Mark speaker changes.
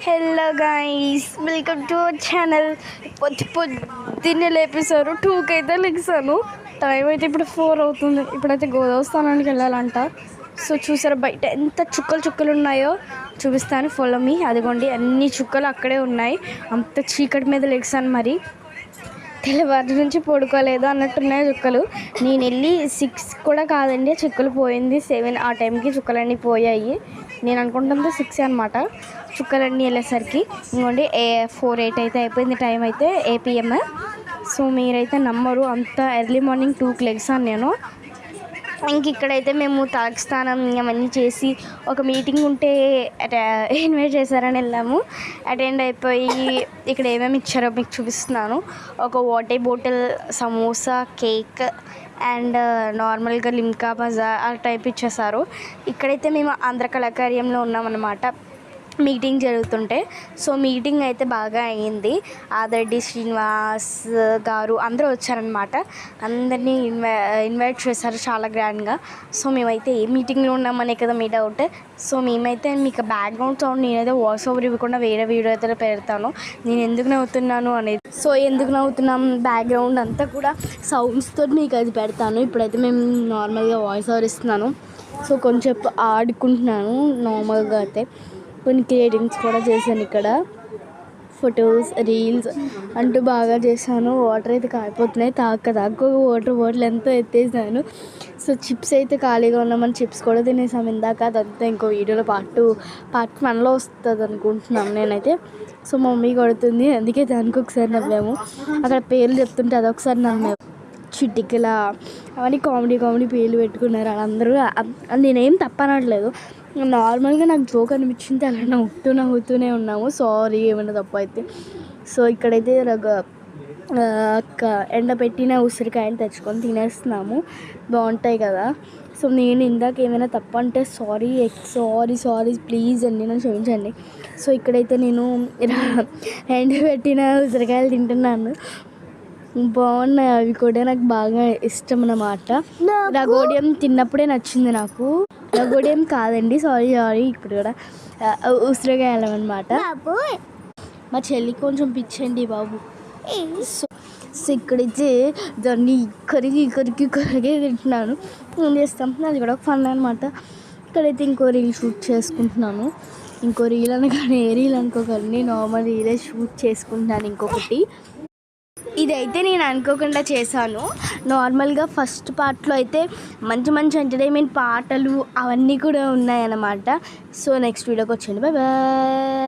Speaker 1: Hello guys, welcome to our channel. పొద్దున్నే లేపేశారు 2కి అయితే లెగిసాను. టైం అయితే ఇప్పుడు 4 అవుతుంది. ఇప్పుడైతే గోదావస్థానానికి వెళ్ళాలంట. సో చూసారా బయట ఎంత చుక్కలు ఉన్నాయో చూపిస్తాను. Follow me. అదిగోండి అన్ని చుక్కలు అక్కడే ఉన్నాయి. అంత చీకటి మీద లెగిసాను. మరి తెల్లవారి నుంచి పడుకోలేదు అన్నట్టున్నాయి చుక్కలు. నేను వెళ్ళి 6 కూడా కాదండి, చుక్కలు పోయింది 7 ఆ టైంకి చుక్కలన్నీ పోయాయి. నేను అనుకుంటుంది 6 అనమాట. చుక్కలన్నీ వెళ్ళేసరికి ఇంకోండి 4:08 అయితే అయిపోయింది. టైం అయితే APM. సో మీరైతే నమ్మరు, అంత ఎర్లీ మార్నింగ్ 2కి లెగిసాను నేను. ఇక్కడైతే మేము తలకి స్నానం అవన్నీ చేసి ఒక మీటింగ్ ఉంటే ఇన్వైట్ చేశారని వెళ్ళాము. అటెండ్ అయిపోయి ఇక్కడ ఏమేమి ఇచ్చారో మీకు చూపిస్తున్నాను. ఒక water bottle, samosa, cake and నార్మల్గా లిమ్కా మజా ఆ టైప్ ఇచ్చేసారు. ఇక్కడైతే మేము ఆంధ్ర కళాకార్యంలో ఉన్నామన్నమాట. మీటింగ్ జరుగుతుంటే. సో మీటింగ్ అయితే బాగా అయ్యింది. ఆదరెడ్డి శ్రీనివాస్ గారు అందరూ వచ్చారనమాట. అందరినీ ఇన్వైట్ చేశారు చాలా గ్రాండ్గా. సో మేమైతే ఏ మీటింగ్లో ఉన్నామనే కదా మీ డౌట్. సో మేమైతే మీకు బ్యాక్గ్రౌండ్ సౌండ్ నేనైతే వాయిస్ ఓవర్ ఇవ్వకుండా వేరే వీడియో అయితే పెడతాను, నేను ఎందుకు నవ్వుతున్నాను అనేది. సో ఎందుకు నవ్వుతున్నాం బ్యాక్గ్రౌండ్ అంతా కూడా సౌండ్స్తో మీకు అది పెడతాను. ఇప్పుడైతే మేము నార్మల్గా వాయిస్ ఓవర్ ఇస్తున్నాను. సో కొంచెం ఆడుకుంటున్నాను నార్మల్గా. అయితే కొన్ని క్రియేటింగ్స్ కూడా చేశాను. ఇక్కడ ఫొటోస్, రీల్స్ అంటూ బాగా చేశాను. వాటర్ అయితే కారిపోతున్నాయి. తాక్క వాటర్ ఎంతో ఎత్తేసాను. సో చిప్స్ అయితే ఖాళీగా ఉన్నామని చిప్స్ కూడా తినేసాము ఇందాక. అదంతా ఇంకో వీడియోలో పార్ట్ 1లో వస్తుంది అనుకుంటున్నాను నేనైతే. సో మమ్మీ కొడుతుంది, అందుకే దానికి ఒకసారి నవ్వాము. అక్కడ పేర్లు చెప్తుంటే అదొకసారి నవ్వాము. చిటికల అవన్నీ కామెడీ పేర్లు పెట్టుకున్నారు వాళ్ళందరూ. నేనేం తప్పనట్లేదు, నార్మల్గా నాకు జోక్ అనిపించింది, అలా నవ్వుతూనే ఉన్నాము. సారీ ఏమైనా తప్పు అయితే. సో ఇక్కడైతే ఎండబెట్టిన ఉసిరికాయలు తెచ్చుకొని తినేస్తున్నాము, బాగుంటాయి కదా. సో నేను ఇందాక ఏమైనా తప్పు అంటే సారీ ప్లీజ్ అండి, నన్ను క్షమించండి. సో ఇక్కడైతే నేను ఎండబెట్టిన ఉసిరికాయలు తింటున్నాను, బాగున్నాయి అవి కూడా. నాకు బాగా ఇష్టం అన్నమాట. రగోడియం తిన్నప్పుడే నచ్చింది నాకు. రగోడియం కాదండి, సారీ ఇప్పుడు కూడా ఉసిరికాయలం అనమాట. మా చెల్లి కొంచెం పిచ్చండి బాబు. సో ఇక్కడైతే దాన్ని కరిగి తింటున్నాను. ఏం చేస్తాం, అది కూడా ఒక ఫన్ అనమాట. ఇక్కడైతే ఇంకో రీల్ షూట్ చేసుకుంటున్నాను. ఇంకో రీల్ అనగానే ఏ రీల్ అనుకోకండి, నార్మల్ రీలే షూట్ చేసుకుంటున్నాను ఇంకొకటి. ఇదైతే నేను అనుకోకుండా చేశాను. నార్మల్గా ఫస్ట్ పార్ట్లో అయితే మంచి ఎంటర్టైన్మెంట్ పాటలు అవన్నీ కూడా ఉన్నాయన్నమాట. సో నెక్స్ట్ వీడియోకి వచ్చేయండి. Bye bye.